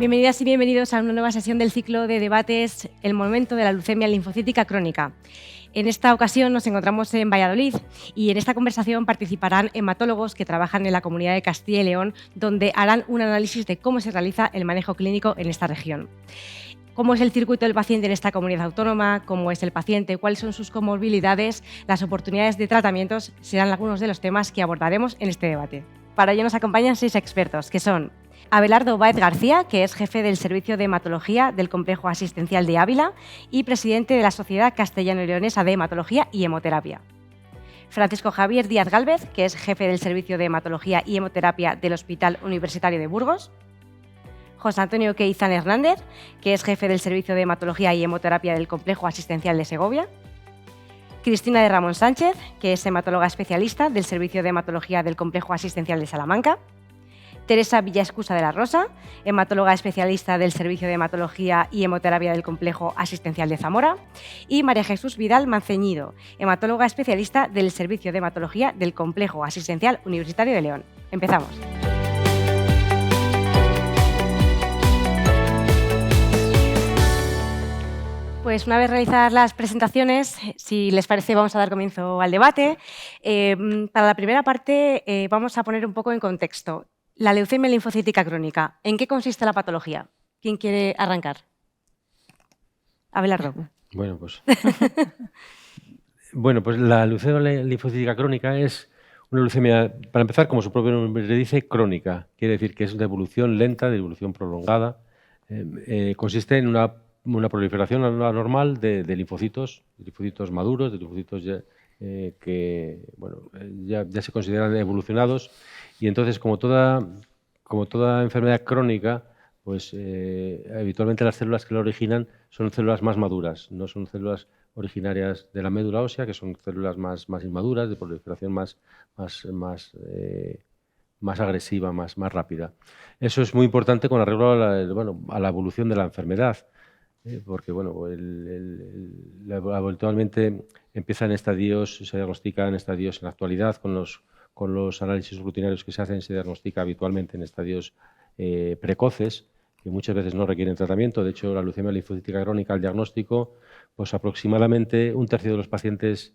Bienvenidas y bienvenidos a una nueva sesión del ciclo de debates El momento de la leucemia linfocítica crónica. En esta ocasión nos encontramos en Valladolid y en esta conversación participarán hematólogos que trabajan en la Comunidad de Castilla y León, donde harán un análisis de cómo se realiza el manejo clínico en esta región. ¿Cómo es el circuito del paciente en esta comunidad autónoma? ¿Cómo es el paciente? ¿Cuáles son sus comorbilidades? Las oportunidades de tratamientos serán algunos de los temas que abordaremos en este debate. Para ello nos acompañan 6 expertos, que son Abelardo Báez García, que es jefe del Servicio de Hematología del Complejo Asistencial de Ávila y presidente de la Sociedad Castellano-Leonesa de Hematología y Hemoterapia. Francisco Javier Díaz Gálvez, que es jefe del Servicio de Hematología y Hemoterapia del Hospital Universitario de Burgos. José Antonio Queizán Hernández, que es jefe del Servicio de Hematología y Hemoterapia del Complejo Asistencial de Segovia. Cristina de Ramón Sánchez, que es hematóloga especialista del Servicio de Hematología del Complejo Asistencial de Salamanca. Teresa Villaescusa de la Rosa, hematóloga especialista del Servicio de Hematología y Hemoterapia del Complejo Asistencial de Zamora. Y María Jesús Vidal Manceñido, hematóloga especialista del Servicio de Hematología del Complejo Asistencial Universitario de León. Empezamos. Pues una vez realizadas las presentaciones, si les parece, vamos a dar comienzo al debate. Para la primera parte vamos a poner un poco en contexto. La leucemia linfocítica crónica, ¿en qué consiste la patología? ¿Quién quiere arrancar? Abelardo. Bueno, pues la leucemia linfocítica crónica es una leucemia, para empezar, como su propio nombre le dice, crónica. Quiere decir que es de evolución lenta, de evolución prolongada. Consiste en una proliferación anormal de linfocitos maduros, de linfocitos que ya se consideran evolucionados. Y entonces, como toda enfermedad crónica, pues habitualmente las células que la originan son células más maduras, no son células originarias de la médula ósea, que son células más inmaduras, de proliferación más agresiva, más rápida. Eso es muy importante con arreglo a la evolución de la enfermedad, porque habitualmente empieza en estadios, se diagnostica en estadios en la actualidad con los análisis rutinarios que se hacen, se diagnostica habitualmente en estadios precoces, que muchas veces no requieren tratamiento. De hecho, la leucemia linfocítica crónica, el diagnóstico, pues aproximadamente 1/3 de los pacientes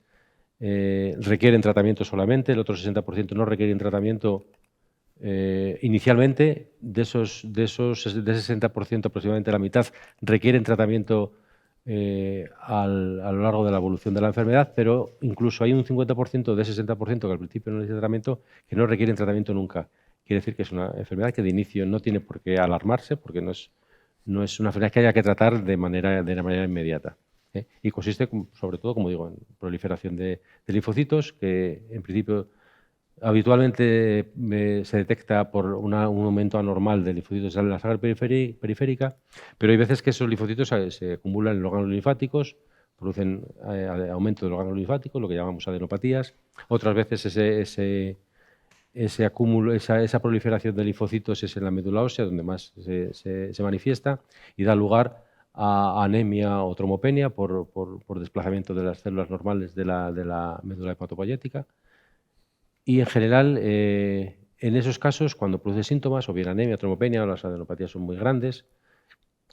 requieren tratamiento solamente, el otro 60% no requieren tratamiento inicialmente. De ese 60%, aproximadamente la mitad requieren tratamiento a lo largo de la evolución de la enfermedad, pero incluso hay un 50% de ese 60% que al principio no necesita tratamiento, que no requieren tratamiento nunca. Quiere decir que es una enfermedad que de inicio no tiene por qué alarmarse, porque no es una enfermedad que haya que tratar de manera inmediata. Y consiste, sobre todo, como digo, en proliferación de linfocitos, que en principio habitualmente se detecta por un aumento anormal de linfocitos en la sangre periférica, pero hay veces que esos linfocitos se acumulan en los órganos linfáticos, producen aumento de los órganos linfáticos, lo que llamamos adenopatías. Otras veces ese acúmulo, esa proliferación de linfocitos es en la médula ósea, donde más se manifiesta y da lugar a anemia o trombopenia por desplazamiento de las células normales de la médula hematopoyética. Y en general, en esos casos, cuando produce síntomas, o bien anemia, trombopenia, o las adenopatías son muy grandes,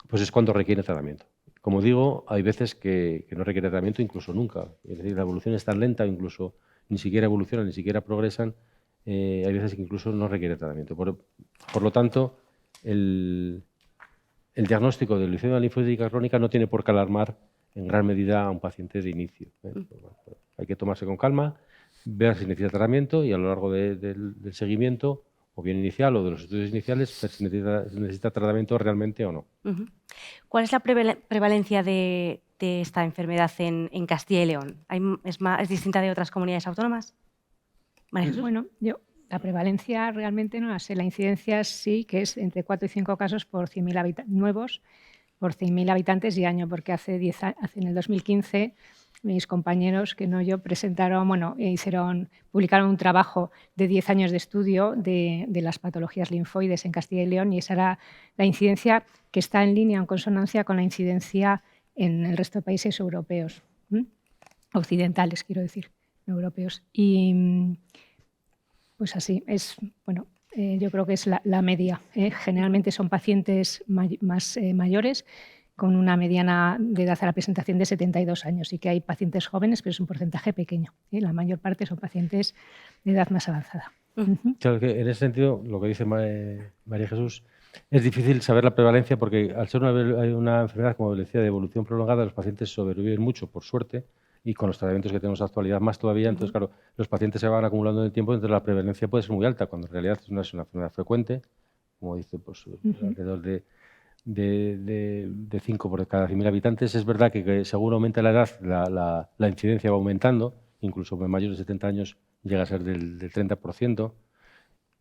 pues es cuando requiere tratamiento. Como digo, hay veces que no requiere tratamiento, incluso nunca. Es decir, la evolución es tan lenta, incluso ni siquiera evolucionan, ni siquiera progresan. Hay veces que incluso no requiere tratamiento. Por lo tanto, el diagnóstico de leucemia linfocítica crónica no tiene por qué alarmar en gran medida a un paciente de inicio. Hay que tomarse con calma, ver si necesita tratamiento, y a lo largo del seguimiento, o bien inicial o de los estudios iniciales, ver si necesita tratamiento realmente o no. ¿Cuál es la prevalencia de esta enfermedad en Castilla y León? ¿Es distinta de otras comunidades autónomas? María Jesús. Bueno, la prevalencia realmente no la sé. La incidencia sí que es entre 4 y 5 casos por 100.000 nuevos por 100.000 habitantes y año, porque en el 2015 mis compañeros, que no yo, publicaron un trabajo de 10 años de estudio de las patologías linfoides en Castilla y León, y esa era la incidencia que está en línea, en consonancia con la incidencia en el resto de países europeos, occidentales, quiero decir, europeos. Y pues así, yo creo que es la media. Generalmente son pacientes más mayores, con una mediana de edad a la presentación de 72 años. Sí que hay pacientes jóvenes, pero es un porcentaje pequeño. La mayor parte son pacientes de edad más avanzada. Claro que en ese sentido, lo que dice María Jesús, es difícil saber la prevalencia porque al ser una enfermedad, como decía, de evolución prolongada, los pacientes sobreviven mucho, por suerte, y con los tratamientos que tenemos en la actualidad más todavía. Entonces, claro, los pacientes se van acumulando en el tiempo, entonces la prevalencia puede ser muy alta, cuando en realidad no es una enfermedad frecuente, como dice, pues alrededor de 5 por cada 100.000 habitantes. Es verdad que según aumenta la edad, la incidencia va aumentando, incluso en mayores de 70 años llega a ser del 30%,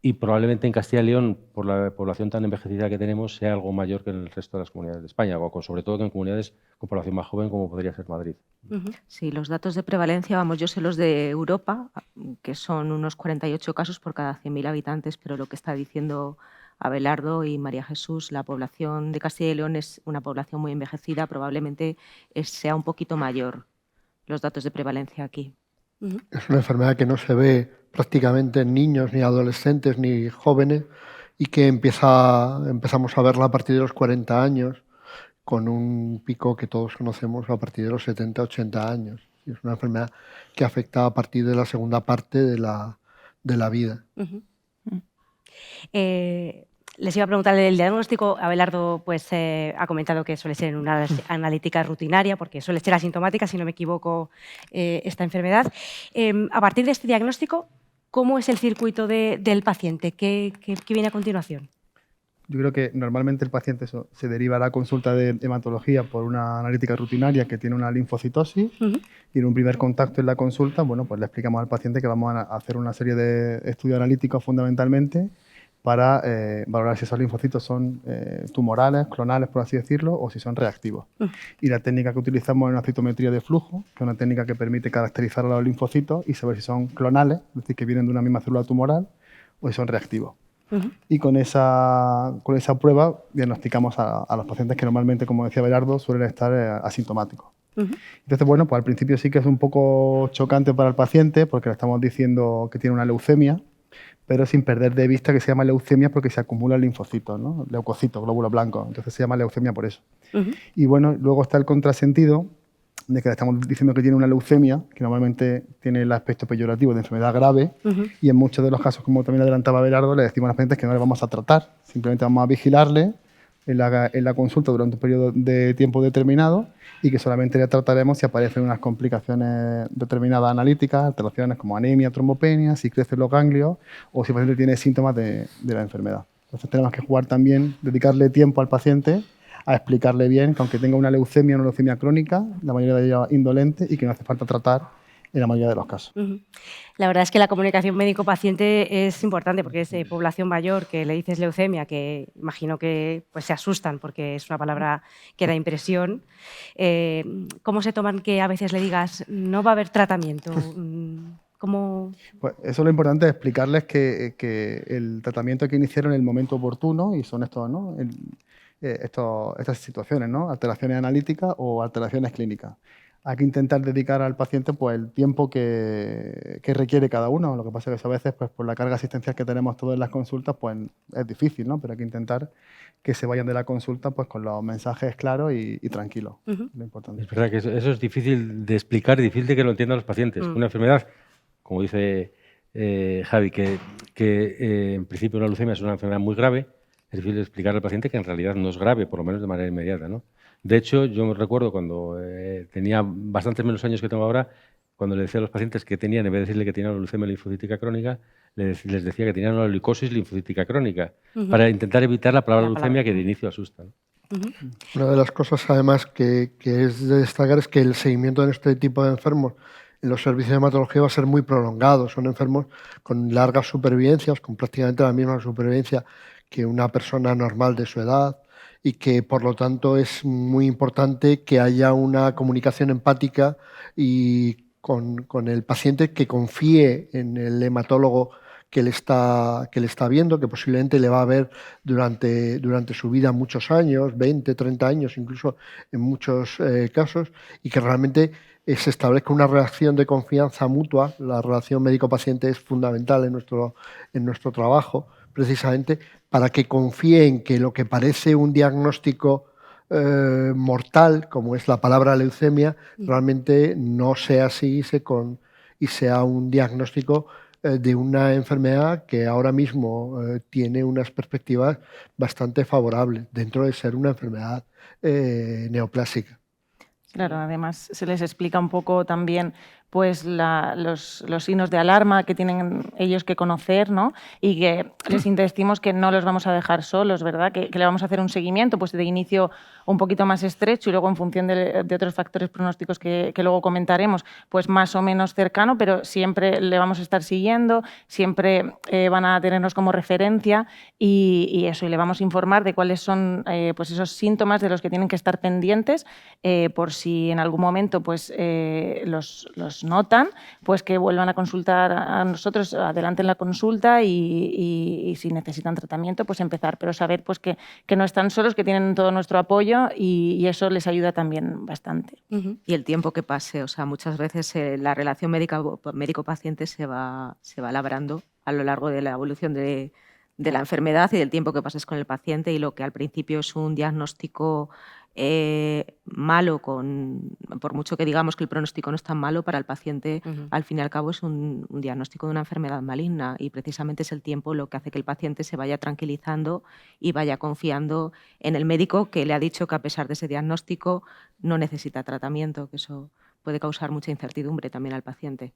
y probablemente en Castilla y León, por la población tan envejecida que tenemos, sea algo mayor que en el resto de las comunidades de España, o sobre todo que en comunidades con población más joven, como podría ser Madrid. Sí, los datos de prevalencia, vamos, yo sé los de Europa, que son unos 48 casos por cada 100.000 habitantes, pero lo que está diciendo Abelardo y María Jesús, la población de Castilla y León es una población muy envejecida, probablemente sea un poquito mayor los datos de prevalencia aquí. Es una enfermedad que no se ve prácticamente en niños, ni adolescentes, ni jóvenes, y que empezamos a verla a partir de los 40 años, con un pico que todos conocemos a partir de los 70, 80 años. Y es una enfermedad que afecta a partir de la segunda parte de la vida. Les iba a preguntar el diagnóstico. Abelardo pues, ha comentado que suele ser una analítica rutinaria, porque suele ser asintomática, si no me equivoco, esta enfermedad. A partir de este diagnóstico, ¿cómo es el circuito del paciente? ¿Qué viene a continuación? Yo creo que normalmente el paciente se deriva a la consulta de hematología por una analítica rutinaria que tiene una linfocitosis, y en un primer contacto en la consulta, bueno, pues le explicamos al paciente que vamos a hacer una serie de estudios analíticos fundamentalmente para valorar si esos linfocitos son tumorales, clonales, por así decirlo, o si son reactivos. Y la técnica que utilizamos es una citometría de flujo, que es una técnica que permite caracterizar a los linfocitos y saber si son clonales, es decir, que vienen de una misma célula tumoral, o si son reactivos. Y con esa prueba diagnosticamos a los pacientes que normalmente, como decía Abelardo, suelen estar asintomáticos. Entonces, bueno, pues al principio sí que es un poco chocante para el paciente porque le estamos diciendo que tiene una leucemia, pero sin perder de vista que se llama leucemia porque se acumulan linfocitos, ¿no? Leucocitos, glóbulos blancos. Entonces se llama leucemia por eso. Y bueno, luego está el contrasentido de que le estamos diciendo que tiene una leucemia, que normalmente tiene el aspecto peyorativo de enfermedad grave, y en muchos de los casos, como también adelantaba Abelardo, le decimos a los pacientes que no le vamos a tratar, simplemente vamos a vigilarle en la consulta durante un periodo de tiempo determinado y que solamente le trataremos si aparecen unas complicaciones determinadas analíticas, alteraciones como anemia, trombopenia, si crecen los ganglios o si el paciente tiene síntomas de la enfermedad. Entonces tenemos que jugar también, dedicarle tiempo al paciente a explicarle bien que aunque tenga una leucemia crónica, la mayoría de ellas indolente y que no hace falta tratar en la mayoría de los casos. La verdad es que la comunicación médico-paciente es importante porque es población mayor que le dices leucemia, que imagino que pues, se asustan porque es una palabra que da impresión. ¿Cómo se toman que a veces le digas no va a haber tratamiento? ¿Cómo? Pues eso es lo importante, es explicarles que el tratamiento hay que iniciar en el momento oportuno y son estos, ¿no? Estas situaciones, ¿no? Alteraciones analíticas o alteraciones clínicas. Hay que intentar dedicar al paciente pues, el tiempo que requiere cada uno. Lo que pasa es que a veces, pues, por la carga asistencial que tenemos todos en las consultas, pues es difícil, ¿no? Pero hay que intentar que se vayan de la consulta pues, con los mensajes claros y tranquilos. Lo importante. Es verdad que eso es difícil de explicar y difícil de que lo entiendan los pacientes. Una enfermedad, como dice Javi, que en principio una leucemia es una enfermedad muy grave, es difícil de explicar al paciente que en realidad no es grave, por lo menos de manera inmediata, ¿no? De hecho, yo me recuerdo cuando tenía bastantes menos años que tengo ahora, cuando le decía a los pacientes que tenían, en vez de decirle que tenían una leucemia linfocítica crónica, les decía que tenían una leucosis linfocítica crónica, para intentar evitar la palabra leucemia que de inicio asusta, ¿no? Una de las cosas, además, que es de destacar es que el seguimiento de este tipo de enfermos en los servicios de hematología va a ser muy prolongado. Son enfermos con largas supervivencias, con prácticamente la misma supervivencia que una persona normal de su edad, y que por lo tanto es muy importante que haya una comunicación empática y con el paciente, que confíe en el hematólogo que le está viendo, que posiblemente le va a ver durante su vida muchos años, 20, 30 años, incluso en muchos casos, y que realmente se establezca una relación de confianza mutua. La relación médico-paciente es fundamental en nuestro trabajo, precisamente para que confíe en que lo que parece un diagnóstico mortal, como es la palabra leucemia, realmente no sea así y sea un diagnóstico de una enfermedad que ahora mismo tiene unas perspectivas bastante favorables dentro de ser una enfermedad neoplásica. Claro, además se les explica un poco también pues los signos de alarma que tienen ellos que conocer, ¿no? Y que les insistimos que no los vamos a dejar solos, ¿verdad? Que le vamos a hacer un seguimiento pues de inicio un poquito más estrecho y luego en función de otros factores pronósticos que luego comentaremos, pues más o menos cercano, pero siempre le vamos a estar siguiendo, siempre van a tenernos como referencia y eso, y le vamos a informar de cuáles son pues esos síntomas de los que tienen que estar pendientes por si en algún momento pues los notan, pues que vuelvan a consultar a nosotros, adelanten la consulta y si necesitan tratamiento, pues empezar, pero saber pues que no están solos, que tienen todo nuestro apoyo y eso les ayuda también bastante. Y el tiempo que pase, o sea, muchas veces la relación médico-paciente se va labrando a lo largo de la evolución de la enfermedad y del tiempo que pases con el paciente, y lo que al principio es un diagnóstico malo, por mucho que digamos que el pronóstico no es tan malo, para el paciente al fin y al cabo es un diagnóstico de una enfermedad maligna, y precisamente es el tiempo lo que hace que el paciente se vaya tranquilizando y vaya confiando en el médico que le ha dicho que a pesar de ese diagnóstico no necesita tratamiento, que eso puede causar mucha incertidumbre también al paciente.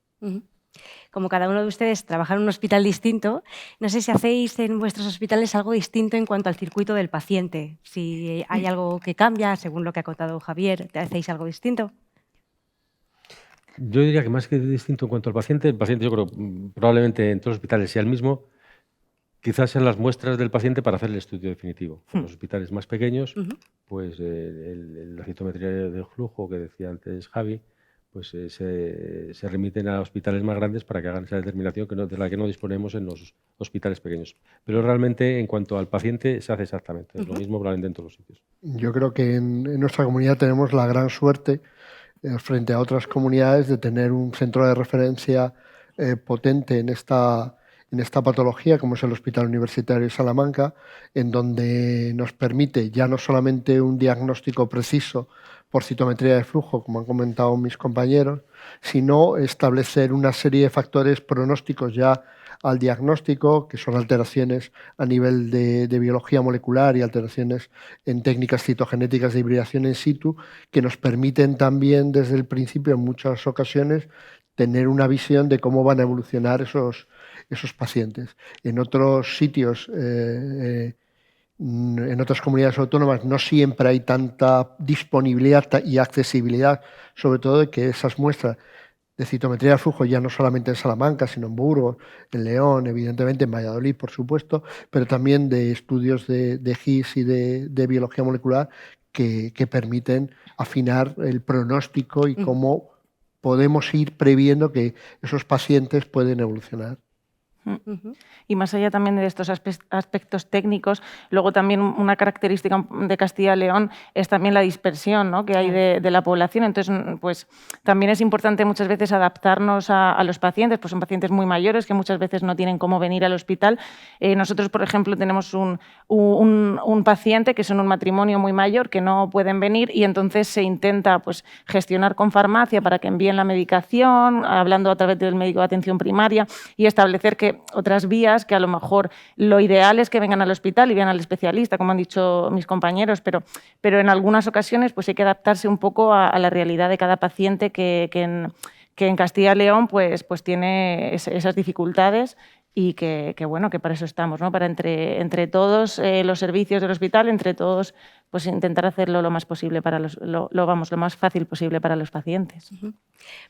Como cada uno de ustedes trabaja en un hospital distinto, no sé si hacéis en vuestros hospitales algo distinto en cuanto al circuito del paciente. Si hay algo que cambia, según lo que ha contado Javier, ¿hacéis algo distinto? Yo diría que más que distinto en cuanto al paciente, el paciente yo creo probablemente en todos los hospitales sea el mismo, quizás sean las muestras del paciente para hacer el estudio definitivo. En los hospitales más pequeños, pues la citometría de flujo que decía antes Javi, pues se remiten a hospitales más grandes para que hagan esa determinación de la que no disponemos en los hospitales pequeños. Pero realmente, en cuanto al paciente, se hace exactamente lo mismo probablemente en todos los sitios. Yo creo que en nuestra comunidad tenemos la gran suerte, frente a otras comunidades, de tener un centro de referencia potente en esta patología, como es el Hospital Universitario de Salamanca, en donde nos permite ya no solamente un diagnóstico preciso por citometría de flujo, como han comentado mis compañeros, sino establecer una serie de factores pronósticos ya al diagnóstico, que son alteraciones a nivel de biología molecular y alteraciones en técnicas citogenéticas de hibridación in situ, que nos permiten también desde el principio, en muchas ocasiones, tener una visión de cómo van a evolucionar esos pacientes. En otros sitios, en otras comunidades autónomas, no siempre hay tanta disponibilidad y accesibilidad, sobre todo de que esas muestras de citometría de flujo, ya no solamente en Salamanca, sino en Burgos, en León, evidentemente en Valladolid, por supuesto, pero también de estudios de GIS y de biología molecular que permiten afinar el pronóstico y cómo podemos ir previendo que esos pacientes pueden evolucionar. Y más allá también de estos aspectos técnicos, luego también una característica de Castilla y León es también la dispersión, ¿no?, que hay de la población. Entonces, pues también es importante muchas veces adaptarnos a los pacientes, pues son pacientes muy mayores que muchas veces no tienen cómo venir al hospital. Nosotros, por ejemplo, tenemos un paciente que son un matrimonio muy mayor que no pueden venir, y entonces se intenta pues gestionar con farmacia para que envíen la medicación, hablando a través del médico de atención primaria, y establecer que otras vías, que a lo mejor lo ideal es que vengan al hospital y vean al especialista, como han dicho mis compañeros, pero en algunas ocasiones pues hay que adaptarse un poco a la realidad de cada paciente que en Castilla y León pues tiene esas dificultades, y que bueno, que para eso estamos, ¿no?, para entre todos los servicios del hospital, entre todos, pues intentar hacerlo lo más posible para lo más fácil posible para los pacientes.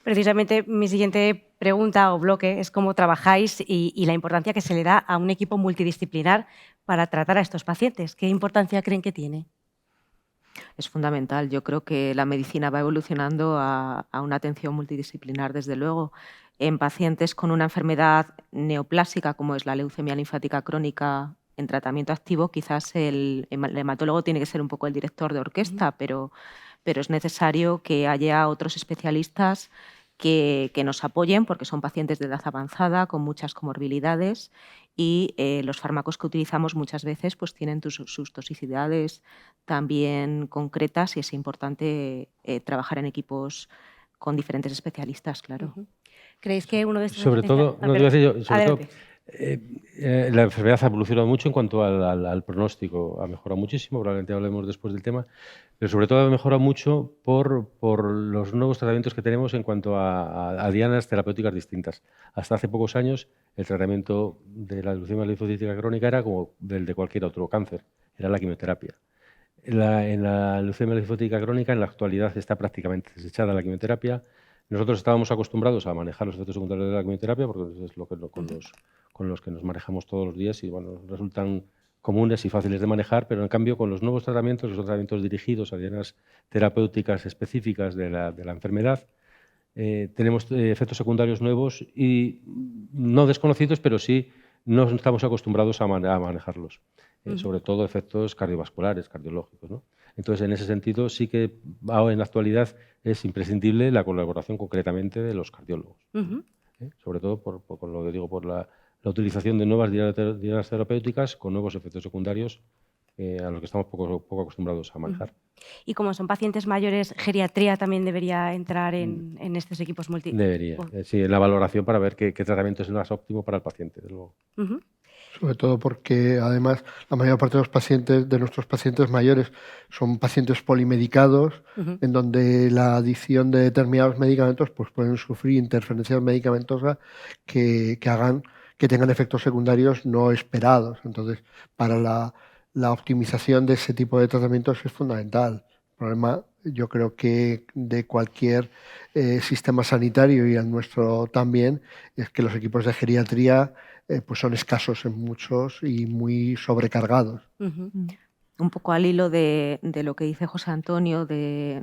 Precisamente mi siguiente pregunta o bloque es cómo trabajáis y la importancia que se le da a un equipo multidisciplinar para tratar a estos pacientes. ¿Qué importancia creen que tiene? Es fundamental. Yo creo que la medicina va evolucionando a una atención multidisciplinar, desde luego. En pacientes con una enfermedad neoplásica, como es la leucemia linfática crónica en tratamiento activo, quizás el hematólogo tiene que ser un poco el director de orquesta, pero pero es necesario que haya otros especialistas que nos apoyen, porque son pacientes de edad avanzada con muchas comorbilidades y los fármacos que utilizamos muchas veces pues, tienen sus toxicidades también concretas y es importante trabajar en equipos con diferentes especialistas, claro. ¿Creéis que uno de estos... Sobre todo, la enfermedad ha evolucionado mucho en cuanto al pronóstico. Ha mejorado muchísimo, probablemente hablemos después del tema, pero sobre todo ha mejorado mucho por los nuevos tratamientos que tenemos en cuanto a dianas terapéuticas distintas. Hasta hace pocos años el tratamiento de la leucemia linfocítica crónica era como el de cualquier otro cáncer, era la quimioterapia. En la leucemia linfocítica crónica en la actualidad está prácticamente desechada la quimioterapia. Nosotros estábamos acostumbrados a manejar los efectos secundarios de la quimioterapia porque es lo que con los que nos manejamos todos los días y bueno, resultan comunes y fáciles de manejar, pero en cambio con los nuevos tratamientos, los tratamientos dirigidos a dianas terapéuticas específicas de la enfermedad, tenemos efectos secundarios nuevos y no desconocidos, pero sí no estamos acostumbrados a manejarlos, sobre todo efectos cardiovasculares, cardiológicos, ¿no? Entonces, en ese sentido, sí que en la actualidad es imprescindible la colaboración concretamente de los cardiólogos, sobre todo por lo que digo, por la utilización de nuevas dianas terapéuticas con nuevos efectos secundarios a los que estamos poco acostumbrados a manejar. Y como son pacientes mayores, geriatría también debería entrar en estos equipos Debería, sí, en la valoración para ver qué tratamiento es el más óptimo para el paciente, desde luego. Sobre todo porque, además, la mayor parte de nuestros pacientes mayores son pacientes polimedicados, en donde la adición de determinados medicamentos pues, pueden sufrir interferencias medicamentosas que hagan que tengan efectos secundarios no esperados. Entonces, para la optimización de ese tipo de tratamientos es fundamental. El problema, yo creo que de cualquier sistema sanitario y el nuestro también, es que los equipos de geriatría pues son escasos en muchos y muy sobrecargados. Un poco al hilo de lo que dice José Antonio, de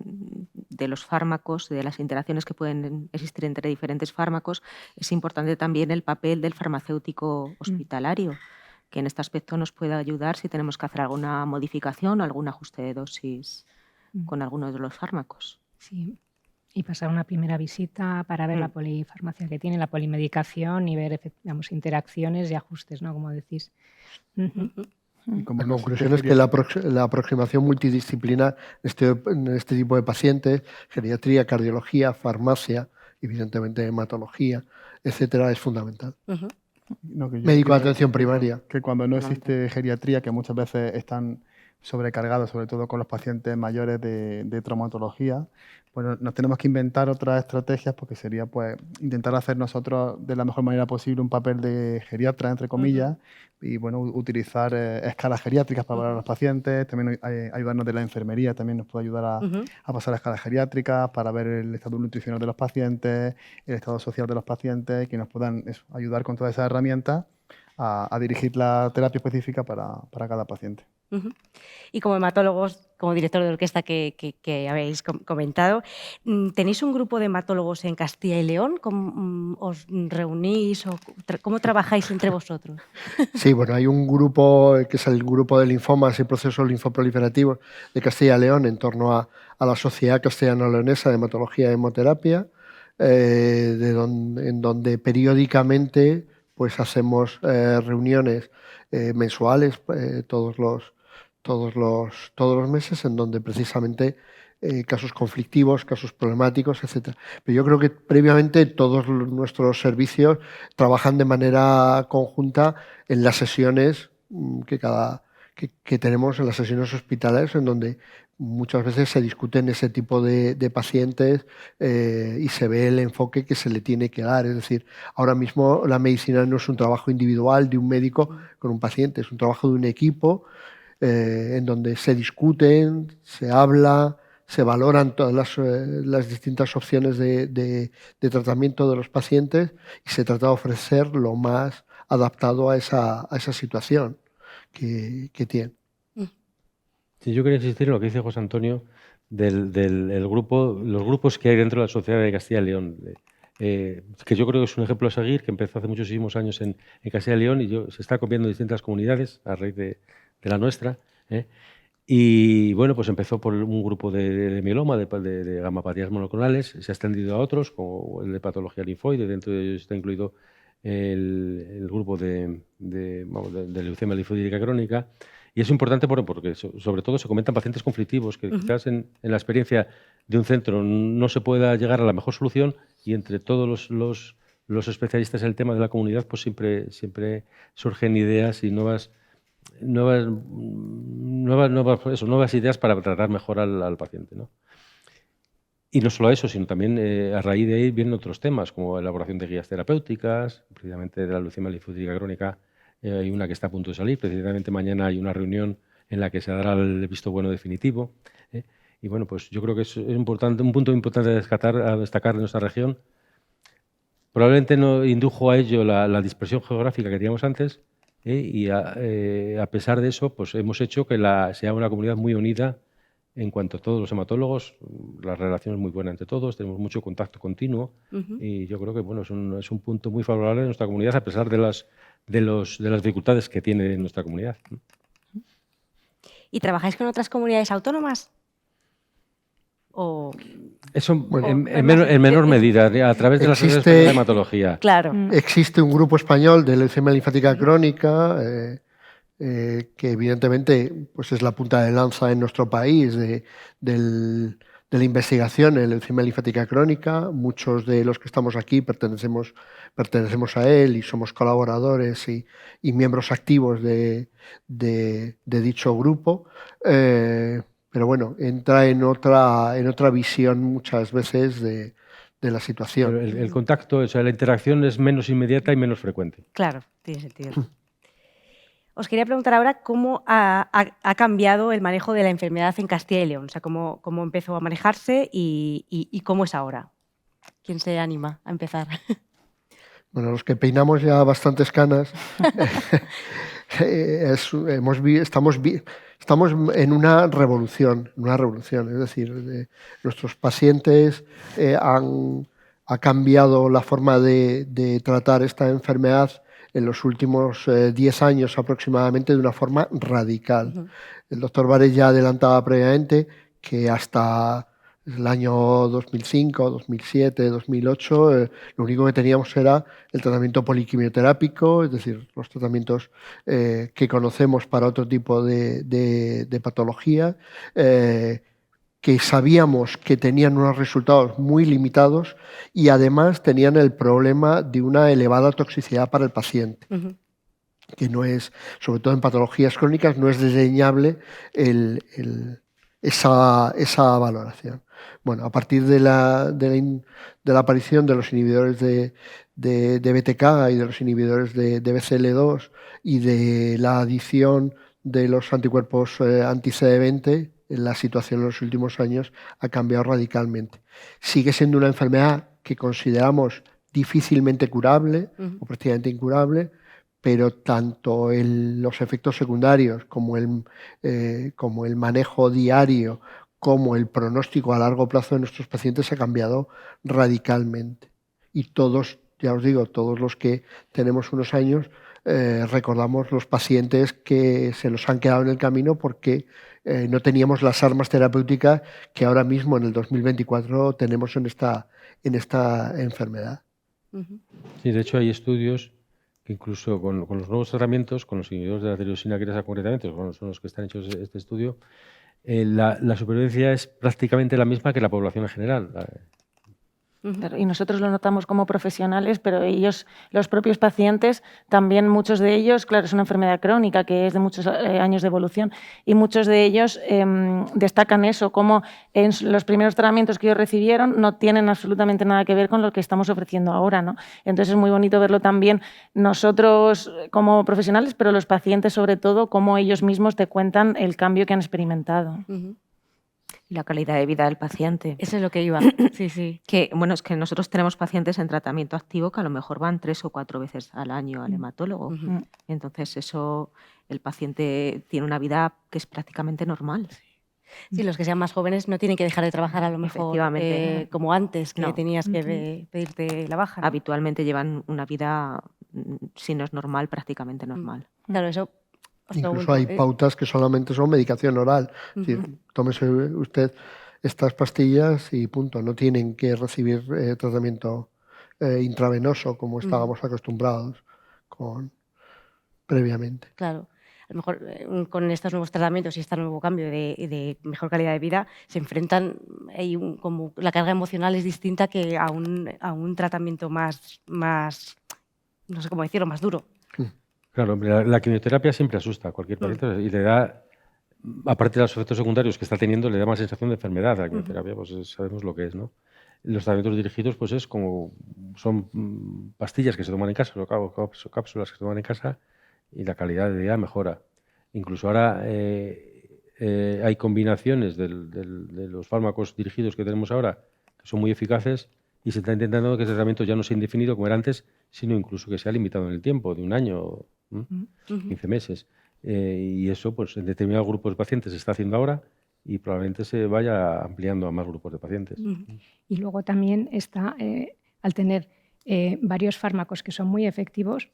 los fármacos, de las interacciones que pueden existir entre diferentes fármacos, es importante también el papel del farmacéutico hospitalario, que en este aspecto nos puede ayudar si tenemos que hacer alguna modificación o algún ajuste de dosis con alguno de los fármacos. Sí, y pasar una primera visita para ver la polifarmacia que tiene, la polimedicación y ver, digamos, interacciones y ajustes, ¿no? Como decís. La conclusión es que la aproximación multidisciplinar en este tipo de pacientes, geriatría, cardiología, farmacia, evidentemente hematología, etcétera, es fundamental. Médico de atención primaria. Que cuando no existe geriatría, que muchas veces están sobrecargados, sobre todo con los pacientes mayores de traumatología, pues nos tenemos que inventar otras estrategias porque sería pues intentar hacer nosotros de la mejor manera posible un papel de geriatra, entre comillas, y bueno, utilizar escalas geriátricas para valorar a los pacientes, también ayudarnos de la enfermería, también nos puede ayudar a pasar a escalas geriátricas para ver el estado nutricional de los pacientes, el estado social de los pacientes, que nos puedan ayudar con todas esas herramientas a dirigir la terapia específica para cada paciente. Y como hematólogos, como director de orquesta que habéis comentado, ¿tenéis un grupo de hematólogos en Castilla y León? ¿Os reunís o cómo trabajáis entre vosotros? Sí, bueno, hay un grupo que es el grupo de linfomas y procesos linfoproliferativos de Castilla y León en torno a la Sociedad Castellano-Leonesa de Hematología y Hemoterapia, en donde periódicamente pues hacemos reuniones mensuales todos los meses, en donde precisamente casos conflictivos, casos problemáticos, etc. Pero yo creo que previamente todos nuestros servicios trabajan de manera conjunta en las sesiones que tenemos, en las sesiones hospitalarias, en donde muchas veces se discuten ese tipo de pacientes y se ve el enfoque que se le tiene que dar. Es decir, ahora mismo la medicina no es un trabajo individual de un médico con un paciente, es un trabajo de un equipo en donde se discuten, se habla, se valoran todas las distintas opciones de tratamiento de los pacientes y se trata de ofrecer lo más adaptado a esa situación que tienen. Sí, yo quería insistir en lo que dice José Antonio del grupo, los grupos que hay dentro de la Sociedad de Castilla y León, que yo creo que es un ejemplo a seguir, que empezó hace muchísimos años en Castilla y León y se está copiando en distintas comunidades a raíz de la nuestra. Y bueno, pues empezó por un grupo de mieloma, de gamapatías monoclonales, se ha extendido a otros, como el de patología linfoide, dentro de ellos está incluido el grupo de leucemia linfocítica crónica. Y es importante porque sobre todo se comentan pacientes conflictivos, que quizás en la experiencia de un centro no se pueda llegar a la mejor solución, y entre todos los especialistas en el tema de la comunidad, pues siempre surgen ideas y nuevas ideas para tratar mejor al paciente, ¿no? Y no solo eso, sino también a raíz de ahí vienen otros temas, como elaboración de guías terapéuticas, precisamente de la leucemia linfocítica crónica. Hay una que está a punto de salir, precisamente mañana hay una reunión en la que se dará el visto bueno definitivo. Y bueno, pues yo creo que es un punto importante a destacar de nuestra región. Probablemente no indujo a ello la dispersión geográfica que teníamos antes, y a pesar de eso, pues hemos hecho que sea una comunidad muy unida en cuanto a todos los hematólogos. La relación es muy buena entre todos, tenemos mucho contacto continuo, y yo creo que bueno, es un punto muy favorable en nuestra comunidad, a pesar de las dificultades que tiene nuestra comunidad. ¿Y trabajáis con otras comunidades autónomas? ¿O eso en menor medida, a través de las asociaciones de hematología. Claro. Existe un grupo español de leucemia linfática crónica que evidentemente pues es la punta de lanza en nuestro país de la investigación en leucemia linfática crónica. Muchos de los que estamos aquí pertenecemos a él y somos colaboradores y miembros activos de dicho grupo. Pero bueno, entra en otra visión muchas veces de la situación. Pero el contacto, o sea, la interacción es menos inmediata y menos frecuente. Claro, tiene sentido. Os quería preguntar ahora cómo ha cambiado el manejo de la enfermedad en Castilla y León, o sea, cómo empezó a manejarse y cómo es ahora. ¿Quién se anima a empezar? Bueno, los que peinamos ya bastantes canas, estamos en una revolución, es decir, nuestros pacientes ha cambiado la forma de tratar esta enfermedad en los últimos 10 años aproximadamente de una forma radical. El doctor Varés ya adelantaba previamente que hasta el año 2005, 2007, 2008, lo único que teníamos era el tratamiento poliquimioterápico, es decir, los tratamientos que conocemos para otro tipo de patología, que sabíamos que tenían unos resultados muy limitados y además tenían el problema de una elevada toxicidad para el paciente. Que no es, sobre todo en patologías crónicas, no es desdeñable esa valoración. Bueno, a partir de la aparición de los inhibidores de BTK y de los inhibidores de BCL2 y de la adición de los anticuerpos anti-CD20, la situación en los últimos años ha cambiado radicalmente. Sigue siendo una enfermedad que consideramos difícilmente curable o prácticamente incurable, pero tanto los efectos secundarios como el manejo diario, como el pronóstico a largo plazo de nuestros pacientes ha cambiado radicalmente. Y todos, ya os digo, todos los que tenemos unos años, recordamos los pacientes que se nos han quedado en el camino porque no teníamos las armas terapéuticas que ahora mismo en el 2024 tenemos en esta enfermedad. Sí, de hecho hay estudios que incluso con los nuevos tratamientos, con los inhibidores de la tirosina quinasa concretamente, son los que están hechos este estudio, la supervivencia es prácticamente la misma que la población en general. Y nosotros lo notamos como profesionales, pero ellos, los propios pacientes, también muchos de ellos, claro, es una enfermedad crónica que es de muchos años de evolución y muchos de ellos destacan eso, como en los primeros tratamientos que ellos recibieron no tienen absolutamente nada que ver con lo que estamos ofreciendo ahora, ¿no? Entonces es muy bonito verlo también nosotros como profesionales, pero los pacientes sobre todo, cómo ellos mismos te cuentan el cambio que han experimentado. Y la calidad de vida del paciente. Eso es lo que iba. Sí, sí. Que, bueno, es que nosotros tenemos pacientes en tratamiento activo que a lo mejor van 3 o 4 veces al año al hematólogo. Entonces, eso, el paciente tiene una vida que es prácticamente normal. Sí, los que sean más jóvenes no tienen que dejar de trabajar a lo mejor como antes, que tenías que pedirte la baja, ¿no? Habitualmente llevan una vida, si no es normal, prácticamente normal. Claro, eso Incluso hay pautas que solamente son medicación oral. Es decir, tómese usted estas pastillas y punto. No tienen que recibir tratamiento intravenoso como estábamos acostumbrados previamente. Claro. A lo mejor con estos nuevos tratamientos y este nuevo cambio de mejor calidad de vida se enfrentan, como la carga emocional es distinta que a un tratamiento más, no sé cómo decirlo, más duro. Claro, la quimioterapia siempre asusta a cualquier paciente y le da, aparte de los efectos secundarios que está teniendo, le da más sensación de enfermedad a la quimioterapia, pues sabemos lo que es, ¿no? Los tratamientos dirigidos pues son pastillas que se toman en casa, cápsulas que se toman en casa y la calidad de vida mejora. Incluso ahora hay combinaciones de los fármacos dirigidos que tenemos ahora que son muy eficaces y se está intentando que ese tratamiento ya no sea indefinido como era antes, sino incluso que sea limitado en el tiempo, de 1 año, 15 meses. Y eso pues en determinados grupos de pacientes se está haciendo ahora y probablemente se vaya ampliando a más grupos de pacientes. Y luego también está, al tener varios fármacos que son muy efectivos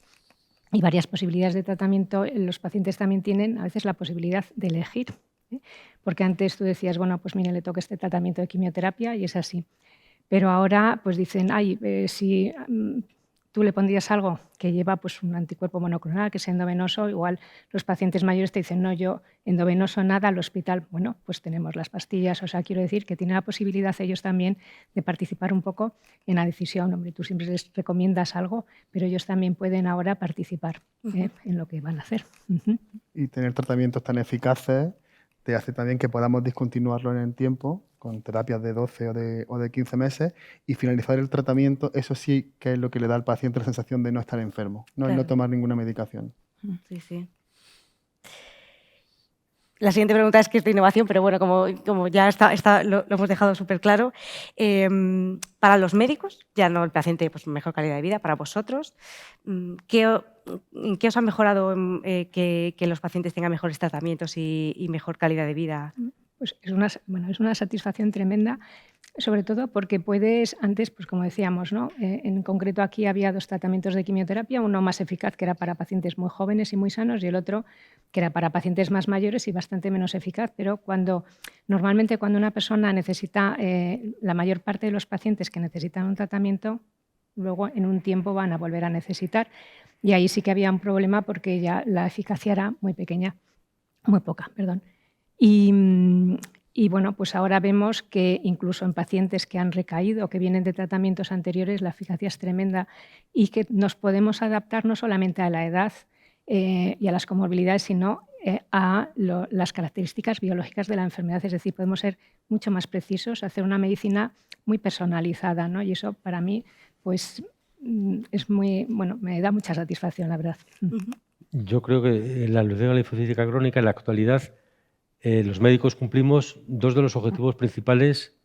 y varias posibilidades de tratamiento, los pacientes también tienen a veces la posibilidad de elegir. Porque antes tú decías, bueno, pues mire, le toca este tratamiento de quimioterapia y es así. Pero ahora pues dicen, si tú le pondrías algo que lleva pues un anticuerpo monoclonal, que es endovenoso, igual los pacientes mayores te dicen, no, yo endovenoso nada, al hospital, bueno, pues tenemos las pastillas. O sea, quiero decir que tienen la posibilidad ellos también de participar un poco en la decisión. Hombre, tú siempre les recomiendas algo, pero ellos también pueden ahora participar en lo que van a hacer. Y tener tratamientos tan eficaces te hace también que podamos discontinuarlo en el tiempo con terapias de 12 o de 15 meses y finalizar el tratamiento, eso sí que es lo que le da al paciente la sensación de no estar enfermo, no tomar ninguna medicación. Sí, sí. La siguiente pregunta es qué es de innovación, pero bueno, como ya lo hemos dejado súper claro. Para los médicos, ya no el paciente, pues mejor calidad de vida, para vosotros, ¿en qué os ha mejorado que los pacientes tengan mejores tratamientos y mejor calidad de vida? Pues es una satisfacción tremenda, sobre todo porque puedes, antes, pues como decíamos, ¿no? En concreto aquí había 2 tratamientos de quimioterapia, uno más eficaz que era para pacientes muy jóvenes y muy sanos y el otro que era para pacientes más mayores y bastante menos eficaz, pero normalmente cuando una persona necesita, la mayor parte de los pacientes que necesitan un tratamiento, luego en un tiempo van a volver a necesitar y ahí sí que había un problema porque ya la eficacia era muy poca, perdón. Y bueno, pues ahora vemos que incluso en pacientes que han recaído o que vienen de tratamientos anteriores, la eficacia es tremenda y que nos podemos adaptar no solamente a la edad y a las comorbilidades, sino a las características biológicas de la enfermedad. Es decir, podemos ser mucho más precisos, hacer una medicina muy personalizada, ¿no? Y eso para mí pues es me da mucha satisfacción, la verdad. Yo creo que en la leucemia linfocítica crónica, en la actualidad, los médicos cumplimos 2 de los objetivos principales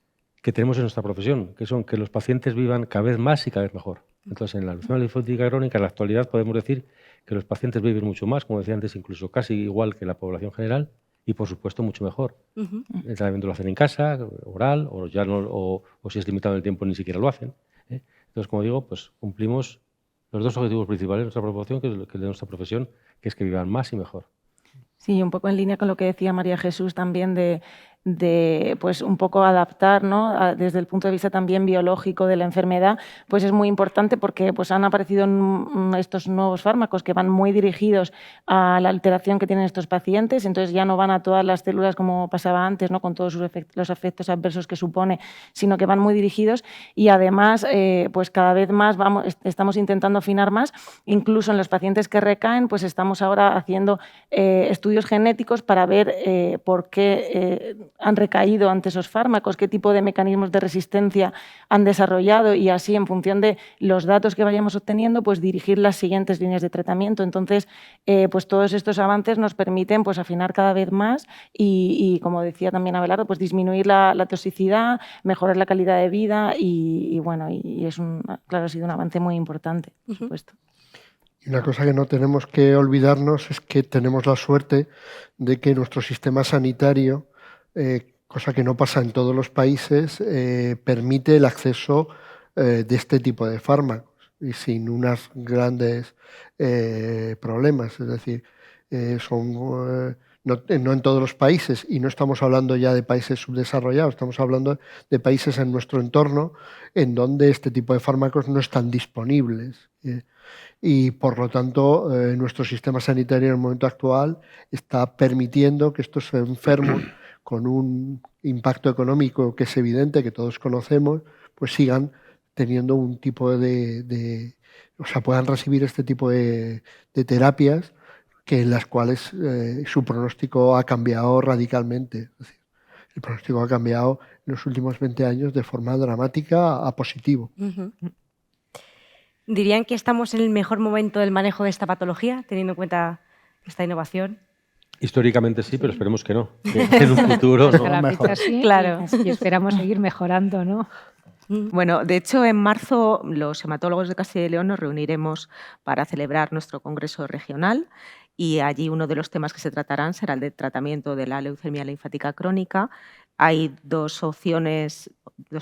que tenemos en nuestra profesión, que son que los pacientes vivan cada vez más y cada vez mejor. Entonces, en la leucemia linfocítica crónica, en la actualidad podemos decir que los pacientes viven mucho más, como decía antes, incluso casi igual que la población general y, por supuesto, mucho mejor. El tratamiento lo hacen en casa, oral, o si es limitado en el tiempo ni siquiera lo hacen. Entonces, como digo, pues cumplimos los 2 objetivos principales de nuestra proporción, que es de nuestra profesión, que es que vivan más y mejor. Sí, un poco en línea con lo que decía María Jesús también de pues un poco adaptar, ¿no? Desde el punto de vista también biológico de la enfermedad, pues es muy importante porque pues han aparecido estos nuevos fármacos que van muy dirigidos a la alteración que tienen estos pacientes, entonces ya no van a todas las células como pasaba antes, ¿no? Con todos los efectos adversos que supone, sino que van muy dirigidos y además pues cada vez más estamos intentando afinar más, incluso en los pacientes que recaen, pues estamos ahora haciendo estudios genéticos para ver por qué han recaído ante esos fármacos, qué tipo de mecanismos de resistencia han desarrollado y así, en función de los datos que vayamos obteniendo, pues dirigir las siguientes líneas de tratamiento. Entonces, pues todos estos avances nos permiten pues afinar cada vez más y como decía también Abelardo, pues disminuir la toxicidad, mejorar la calidad de vida y es claro, ha sido un avance muy importante, por supuesto. Y una cosa que no tenemos que olvidarnos es que tenemos la suerte de que nuestro sistema sanitario, cosa que no pasa en todos los países, permite el acceso de este tipo de fármacos y sin unos grandes problemas. Es decir, no en todos los países, y no estamos hablando ya de países subdesarrollados, estamos hablando de países en nuestro entorno en donde este tipo de fármacos no están disponibles. Y por lo tanto, nuestro sistema sanitario en el momento actual está permitiendo que estos enfermos con un impacto económico que es evidente, que todos conocemos, pues sigan teniendo un tipo o sea, puedan recibir este tipo de terapias en las cuales su pronóstico ha cambiado radicalmente. Es decir, el pronóstico ha cambiado en los últimos 20 años de forma dramática a positivo. ¿Dirían que estamos en el mejor momento del manejo de esta patología, teniendo en cuenta esta innovación? Históricamente sí, pero esperemos que no. Que en un futuro Hasta no. la mejor. fecha sí, Claro. y esperamos seguir mejorando, ¿no? Bueno, de hecho, en marzo los hematólogos de Castilla y León nos reuniremos para celebrar nuestro congreso regional y allí uno de los temas que se tratarán será el de tratamiento de la leucemia linfática crónica. Hay dos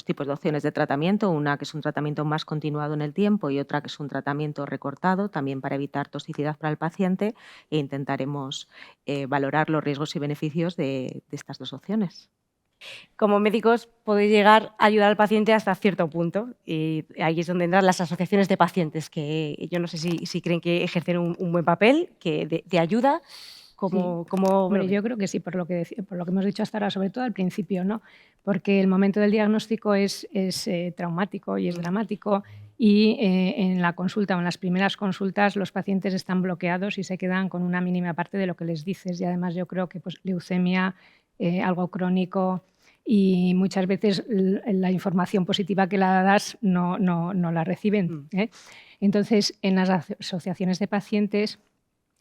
tipos de opciones de tratamiento, una que es un tratamiento más continuado en el tiempo y otra que es un tratamiento recortado, también para evitar toxicidad para el paciente, e intentaremos valorar los riesgos y beneficios de estas dos opciones. Como médicos podéis llegar a ayudar al paciente hasta cierto punto y ahí es donde entran las asociaciones de pacientes, que yo no sé si creen que ejercen un buen papel, que de ayuda. Bueno, yo creo que sí, por lo que hemos dicho hasta ahora, sobre todo al principio, ¿no? Porque el momento del diagnóstico es traumático y es dramático y en la consulta o en las primeras consultas los pacientes están bloqueados y se quedan con una mínima parte de lo que les dices, y además yo creo que pues, leucemia, algo crónico, y muchas veces la información positiva que la das no la reciben. Entonces, en las asociaciones de pacientes,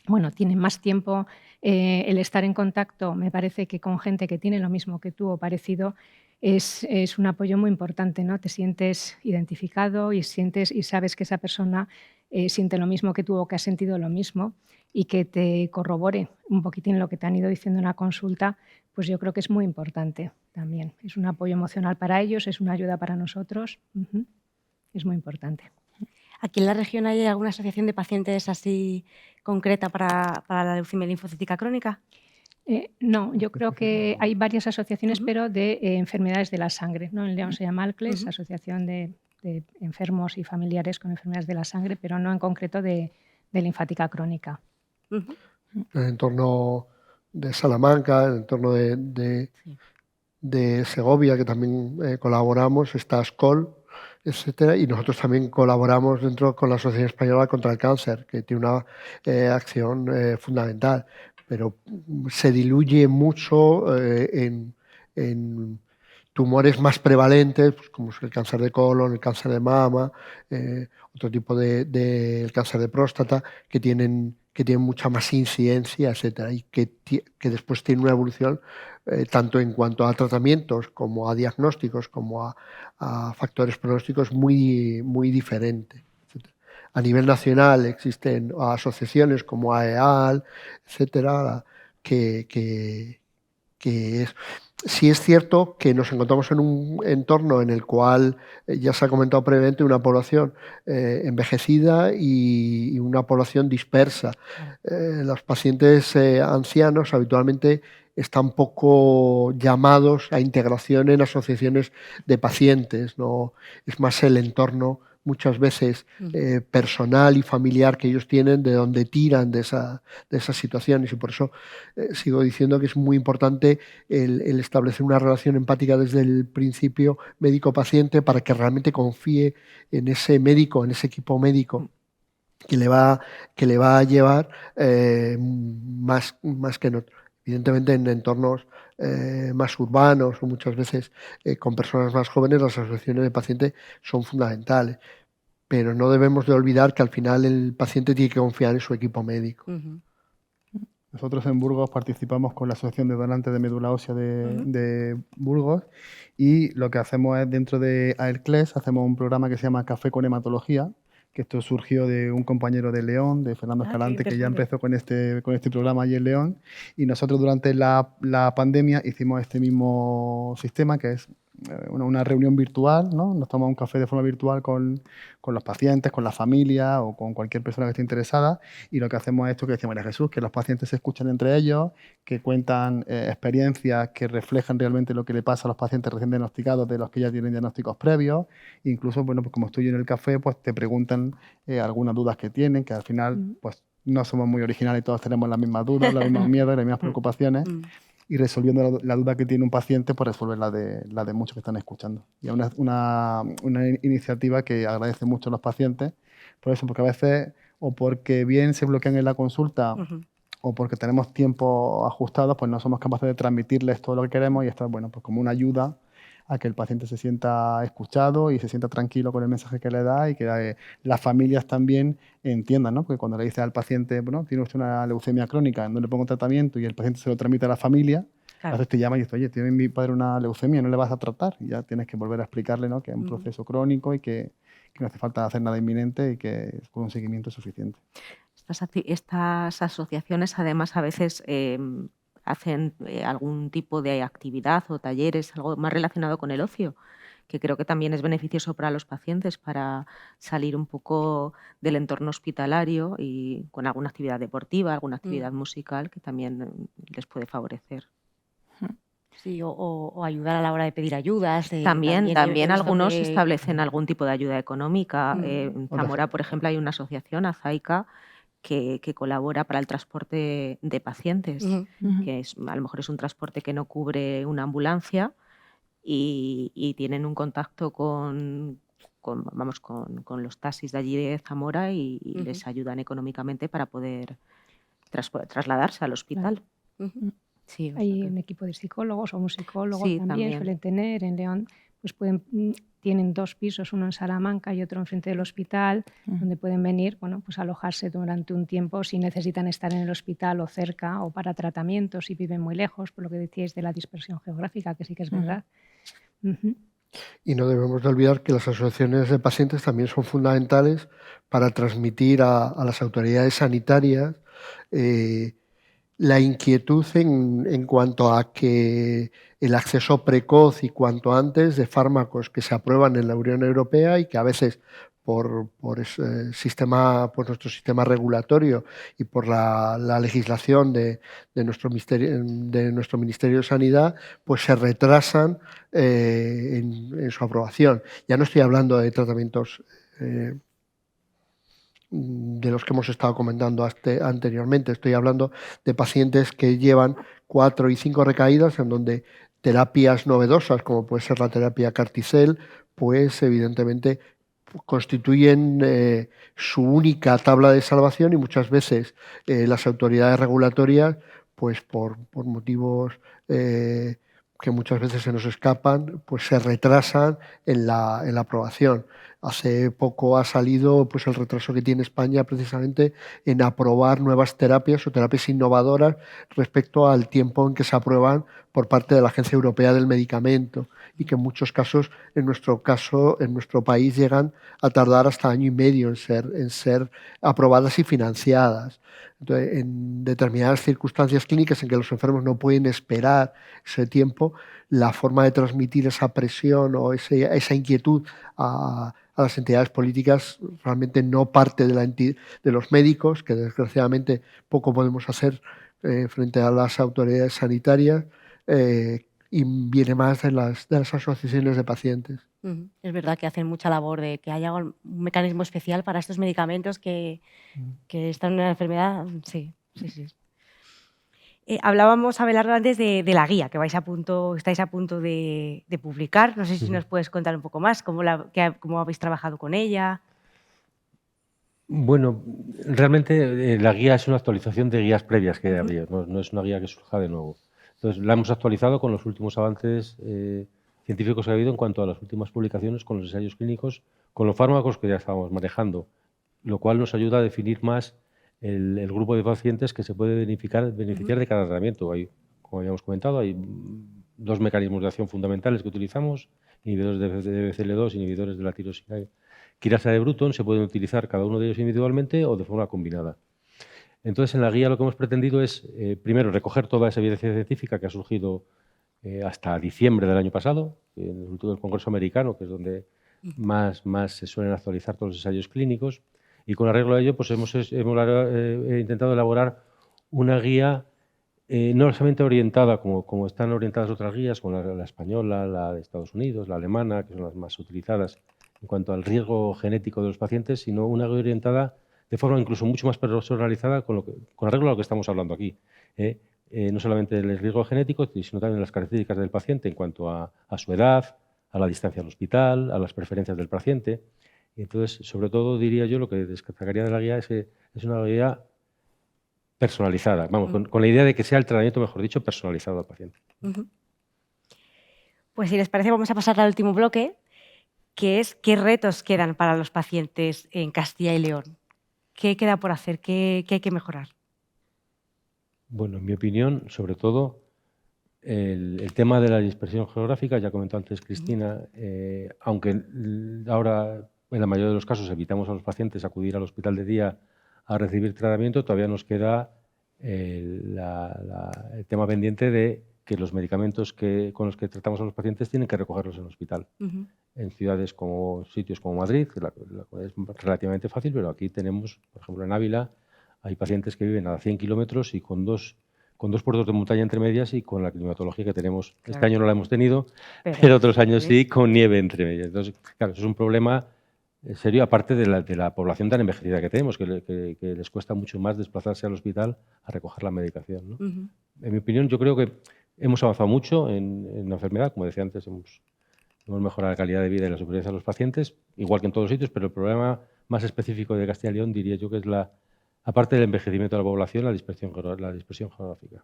bueno, tienen más tiempo, el estar en contacto, me parece que con gente que tiene lo mismo que tú o parecido, es un apoyo muy importante, ¿no? Te sientes identificado y sabes que esa persona siente lo mismo que tú o que ha sentido lo mismo, y que te corrobore un poquitín lo que te han ido diciendo en la consulta, pues yo creo que es muy importante también. Es un apoyo emocional para ellos, es una ayuda para nosotros. Es muy importante. ¿Aquí en la región hay alguna asociación de pacientes así concreta para la leucemia linfocítica crónica? No, yo creo que hay varias asociaciones, pero de enfermedades de la sangre, ¿no? En León se llama ALCLES, Asociación de Enfermos y Familiares con Enfermedades de la Sangre, pero no en concreto de linfática crónica. En el entorno de Salamanca, en el entorno de Segovia, que también colaboramos, está ASCOL, etcétera, y nosotros también colaboramos dentro con la Asociación Española contra el Cáncer, que tiene una acción fundamental, pero se diluye mucho en tumores más prevalentes, pues, como es el cáncer de colon, el cáncer de mama, otro tipo de cáncer de próstata, que tienen mucha más incidencia, etcétera, y que después tienen una evolución tanto en cuanto a tratamientos como a diagnósticos como a factores pronósticos muy, muy diferente. A nivel nacional existen asociaciones como AEAL, etcétera, que es... Sí es cierto que nos encontramos en un entorno en el cual, ya se ha comentado previamente, una población envejecida y una población dispersa. Los pacientes ancianos habitualmente están poco llamados a integración en asociaciones de pacientes, ¿no? Es más el entorno muchas veces personal y familiar que ellos tienen, de donde tiran de esas situaciones, y por eso sigo diciendo que es muy importante el establecer una relación empática desde el principio médico-paciente, para que realmente confíe en ese médico, en ese equipo médico que le va a llevar más que en otro. Evidentemente, en entornos más urbanos o muchas veces con personas más jóvenes, las asociaciones de pacientes son fundamentales. Pero no debemos de olvidar que al final el paciente tiene que confiar en su equipo médico. Nosotros en Burgos participamos con la Asociación de Donantes de Médula Ósea de Burgos, y lo que hacemos es, dentro de AELCLES, hacemos un programa que se llama Café con Hematología, que esto surgió de un compañero de León, de Fernando Escalante, que ya empezó con este programa allí en León, y nosotros durante la pandemia hicimos este mismo sistema, que es una reunión virtual, ¿no? Nos tomamos un café de forma virtual con los pacientes, con la familia o con cualquier persona que esté interesada, y lo que hacemos es esto que decía María Jesús, que los pacientes se escuchan entre ellos, que cuentan experiencias que reflejan realmente lo que le pasa a los pacientes recién diagnosticados de los que ya tienen diagnósticos previos. Incluso, bueno, pues como estoy yo en el café, pues te preguntan algunas dudas que tienen, que al final pues no somos muy originales y todos tenemos las mismas dudas, los mismos miedos, las mismas preocupaciones. Y resolviendo la duda que tiene un paciente, pues resuelve la de muchos que están escuchando. Y es una iniciativa que agradece mucho a los pacientes, por eso, porque a veces, o porque bien se bloquean en la consulta, o porque tenemos tiempo ajustados, pues no somos capaces de transmitirles todo lo que queremos, y esto es, bueno, pues como una ayuda a que el paciente se sienta escuchado y se sienta tranquilo con el mensaje que le da, y que las familias también entiendan, ¿no? Porque cuando le dice al paciente, bueno, tiene usted una leucemia crónica, no le pongo tratamiento, y el paciente se lo transmite a la familia, a veces te llama y dice, oye, tiene mi padre una leucemia, no le vas a tratar, y ya tienes que volver a explicarle, ¿no? Que es un proceso crónico y que no hace falta hacer nada inminente y que es con un seguimiento suficiente. Estas asociaciones, además, a veces hacen algún tipo de actividad o talleres, algo más relacionado con el ocio, que creo que también es beneficioso para los pacientes, para salir un poco del entorno hospitalario y con alguna actividad deportiva, alguna actividad musical que también les puede favorecer. Sí, o ayudar a la hora de pedir ayudas. También algunos establecen algún tipo de ayuda económica. En Zamora, por ejemplo, hay una asociación, Azaica, que colabora para el transporte de pacientes, que a lo mejor es un transporte que no cubre una ambulancia, y tienen un contacto con los taxis de allí de Zamora y les ayudan económicamente para poder trasladarse al hospital. Sí, hay un equipo de psicólogos o un psicólogo también suelen tener. En León pues tienen 2 pisos, uno en Salamanca y otro enfrente del hospital, donde pueden venir, bueno, pues alojarse durante un tiempo si necesitan estar en el hospital o cerca, o para tratamientos si viven muy lejos, por lo que decíais de la dispersión geográfica, que sí que es verdad. Y no debemos de olvidar que las asociaciones de pacientes también son fundamentales para transmitir a las autoridades sanitarias la inquietud en cuanto a que el acceso precoz y cuanto antes de fármacos que se aprueban en la Unión Europea y que a veces por nuestro sistema regulatorio y por la legislación de nuestro Ministerio de Sanidad, pues se retrasan en su aprobación. Ya no estoy hablando de tratamientos de los que hemos estado comentando anteriormente. Estoy hablando de pacientes que llevan 4 y 5 recaídas, en donde terapias novedosas, como puede ser la terapia Carticel, pues evidentemente constituyen su única tabla de salvación, y muchas veces las autoridades regulatorias, pues por motivos que muchas veces se nos escapan, pues se retrasan en la aprobación. Hace poco ha salido pues el retraso que tiene España precisamente en aprobar nuevas terapias o terapias innovadoras respecto al tiempo en que se aprueban por parte de la Agencia Europea del Medicamento, y que en muchos casos, en nuestro país, llegan a tardar hasta 1 año y medio en ser aprobadas y financiadas. Entonces, en determinadas circunstancias clínicas en que los enfermos no pueden esperar ese tiempo, la forma de transmitir esa presión o esa inquietud a las entidades políticas realmente no parte de los médicos, que desgraciadamente poco podemos hacer frente a las autoridades sanitarias, y viene más de las asociaciones de pacientes. Es verdad que hacen mucha labor de que haya un mecanismo especial para estos medicamentos que están en una enfermedad. Sí. Hablábamos, Abelardo, antes de la guía que estáis a punto de publicar. No sé si nos puedes contar un poco más cómo habéis trabajado con ella. Bueno, realmente la guía es una actualización de guías previas que había, no es una guía que surja de nuevo. Entonces, la hemos actualizado con los últimos avances científicos que ha habido en cuanto a las últimas publicaciones, con los ensayos clínicos, con los fármacos que ya estábamos manejando, lo cual nos ayuda a definir más el grupo de pacientes que se puede beneficiar de cada tratamiento. Como habíamos comentado, hay 2 mecanismos de acción fundamentales que utilizamos: inhibidores de BCL2, inhibidores de la tirosina de Bruton. Se pueden utilizar cada uno de ellos individualmente o de forma combinada. Entonces, en la guía lo que hemos pretendido es, primero, recoger toda esa evidencia científica que ha surgido hasta diciembre del año pasado, en el último Congreso Americano, que es donde más se suelen actualizar todos los ensayos clínicos. Y con arreglo a ello, pues hemos intentado elaborar una guía no solamente orientada, como están orientadas otras guías, como la española, la de Estados Unidos, la alemana, que son las más utilizadas en cuanto al riesgo genético de los pacientes, sino una guía orientada de forma incluso mucho más personalizada con arreglo a lo que estamos hablando aquí. No solamente el riesgo genético, sino también las características del paciente en cuanto a su edad, a la distancia al hospital, a las preferencias del paciente. Y entonces, sobre todo, diría yo, lo que destacaría de la guía es una guía personalizada, vamos, con la idea de que sea el tratamiento, mejor dicho, personalizado al paciente. Pues si les parece, vamos a pasar al último bloque, que es qué retos quedan para los pacientes en Castilla y León. ¿Qué queda por hacer? ¿Qué hay que mejorar? Bueno, en mi opinión, sobre todo, el tema de la dispersión geográfica, ya comentó antes Cristina, aunque ahora en la mayoría de los casos evitamos a los pacientes acudir al hospital de día a recibir tratamiento, todavía nos queda el tema pendiente de que los medicamentos con los que tratamos a los pacientes tienen que recogerlos en el hospital. En ciudades sitios como Madrid, es relativamente fácil, pero aquí tenemos, por ejemplo, en Ávila, hay pacientes que viven a 100 kilómetros y con dos puertos de montaña entre medias y con la climatología que tenemos. Claro. Este año no la hemos tenido, pero otros años sí, con nieve entre medias. Entonces, claro, eso es un problema serio, aparte de la población tan envejecida que tenemos, que les cuesta mucho más desplazarse al hospital a recoger la medicación, ¿no? En mi opinión, yo creo que hemos avanzado mucho en la enfermedad. Como decía antes, hemos mejorado la calidad de vida y la supervivencia de los pacientes, igual que en todos los sitios, pero el problema más específico de Castilla y León, diría yo, que es aparte del envejecimiento de la población, la dispersión geográfica.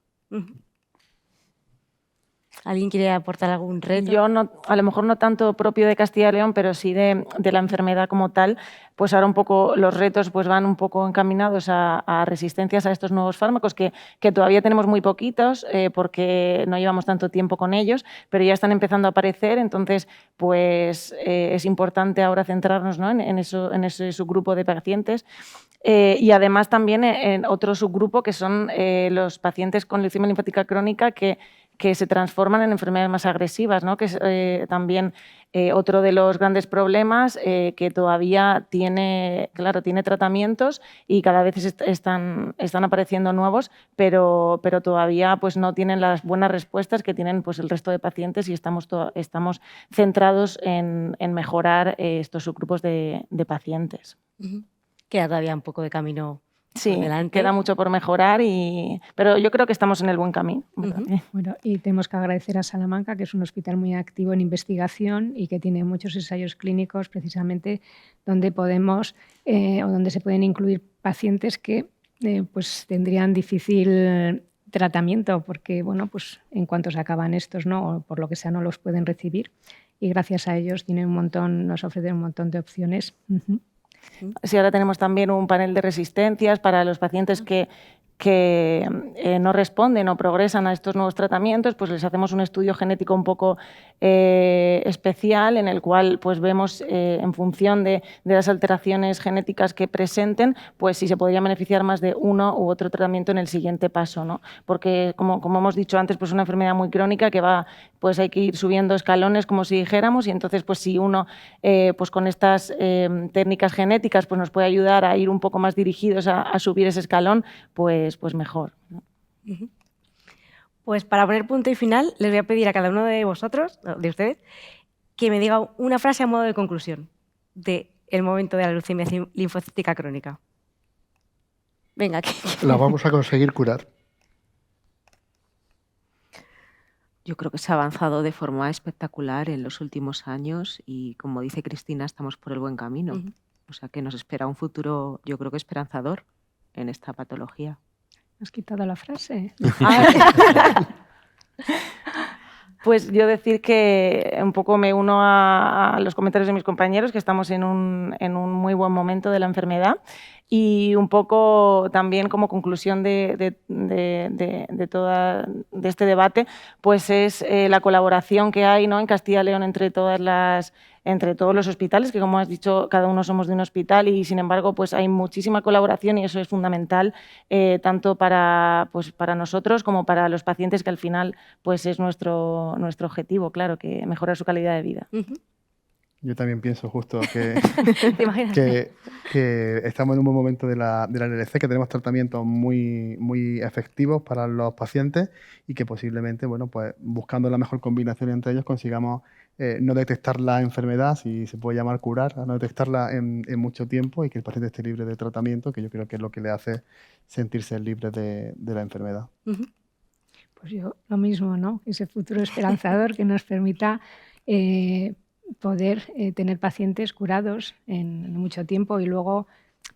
¿Alguien quiere aportar algún reto? Yo, a lo mejor no tanto propio de Castilla y León, pero sí de la enfermedad como tal, pues ahora un poco los retos pues van un poco encaminados a resistencias a estos nuevos fármacos que todavía tenemos muy poquitos porque no llevamos tanto tiempo con ellos, pero ya están empezando a aparecer, entonces pues es importante ahora centrarnos, ¿no? en ese subgrupo de pacientes. Y además también en otro subgrupo que son los pacientes con leucemia linfótica crónica que se transforman en enfermedades más agresivas, ¿no? Que es también otro de los grandes problemas que todavía tiene tratamientos y cada vez están apareciendo nuevos, pero todavía pues, no tienen las buenas respuestas que tienen pues, el resto de pacientes y estamos centrados en mejorar estos subgrupos de pacientes. Queda todavía un poco de camino. Sí, queda mucho por mejorar, pero yo creo que estamos en el buen camino. Bueno, y tenemos que agradecer a Salamanca, que es un hospital muy activo en investigación y que tiene muchos ensayos clínicos precisamente donde podemos o donde se pueden incluir pacientes que pues tendrían difícil tratamiento porque bueno, pues en cuanto se acaban estos, ¿no? O por lo que sea no los pueden recibir y gracias a ellos nos ofrecen un montón de opciones. Sí, ahora tenemos también un panel de resistencias para los pacientes que no responden o progresan a estos nuevos tratamientos, pues les hacemos un estudio genético un poco especial en el cual pues vemos en función de las alteraciones genéticas que presenten, pues si se podría beneficiar más de uno u otro tratamiento en el siguiente paso, ¿no? Porque como hemos dicho antes, pues es una enfermedad muy crónica que pues hay que ir subiendo escalones, como si dijéramos, y entonces pues si uno pues con estas técnicas genéticas pues nos puede ayudar a ir un poco más dirigidos a subir ese escalón, pues mejor, ¿no? Pues para poner punto y final, les voy a pedir a cada uno de vosotros, de ustedes, que me diga una frase a modo de conclusión del momento de la leucemia linfocítica crónica. Venga. La vamos a conseguir curar. Yo creo que se ha avanzado de forma espectacular en los últimos años y, como dice Cristina, estamos por el buen camino. O sea que nos espera un futuro, yo creo que esperanzador en esta patología. ¿Has quitado la frase? Pues yo decir que un poco me uno a los comentarios de mis compañeros, que estamos en un muy buen momento de la enfermedad y un poco también como conclusión de este debate, pues es la colaboración que hay, ¿no? En Castilla y León entre todas las entre todos los hospitales, que como has dicho, cada uno somos de un hospital y sin embargo pues hay muchísima colaboración y eso es fundamental tanto para nosotros como para los pacientes, que al final pues es nuestro objetivo, claro, que mejorar su calidad de vida. Yo también pienso justo que estamos en un buen momento de la LLC, que tenemos tratamientos muy efectivos para los pacientes y que posiblemente, bueno, pues buscando la mejor combinación entre ellos consigamos no detectar la enfermedad, si se puede llamar curar, no detectarla en mucho tiempo y que el paciente esté libre de tratamiento, que yo creo que es lo que le hace sentirse libre de la enfermedad. Pues yo lo mismo, ¿no? Ese futuro esperanzador que nos permita poder tener pacientes curados en mucho tiempo y luego,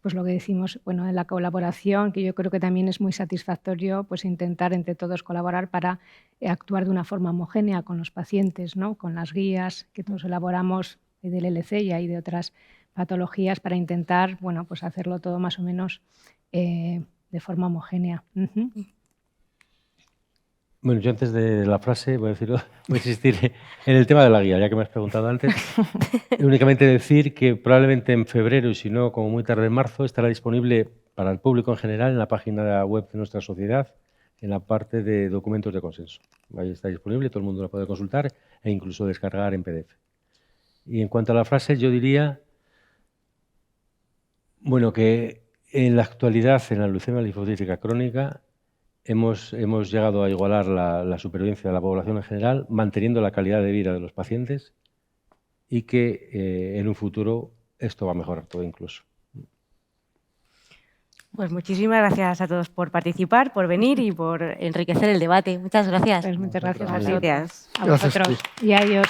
pues lo que decimos, bueno, en la colaboración, que yo creo que también es muy satisfactorio, pues intentar entre todos colaborar para actuar de una forma homogénea con los pacientes, ¿no? Con las guías que todos elaboramos del LC y de otras patologías para intentar, bueno, pues hacerlo todo más o menos de forma homogénea. Bueno, yo antes de la frase voy a insistir en el tema de la guía, ya que me has preguntado antes. Únicamente decir que probablemente en febrero, y si no, como muy tarde en marzo, estará disponible para el público en general en la página web de nuestra sociedad, en la parte de documentos de consenso. Ahí está disponible, todo el mundo la puede consultar e incluso descargar en PDF. Y en cuanto a la frase, yo diría, bueno, que en la actualidad, en la leucemia linfocítica crónica, hemos llegado a igualar la supervivencia de la población en general, manteniendo la calidad de vida de los pacientes y que en un futuro esto va a mejorar todo incluso. Pues muchísimas gracias a todos por participar, por venir y por enriquecer el debate. Muchas gracias. Pues muchas gracias a Gracias. vosotros y a ellos.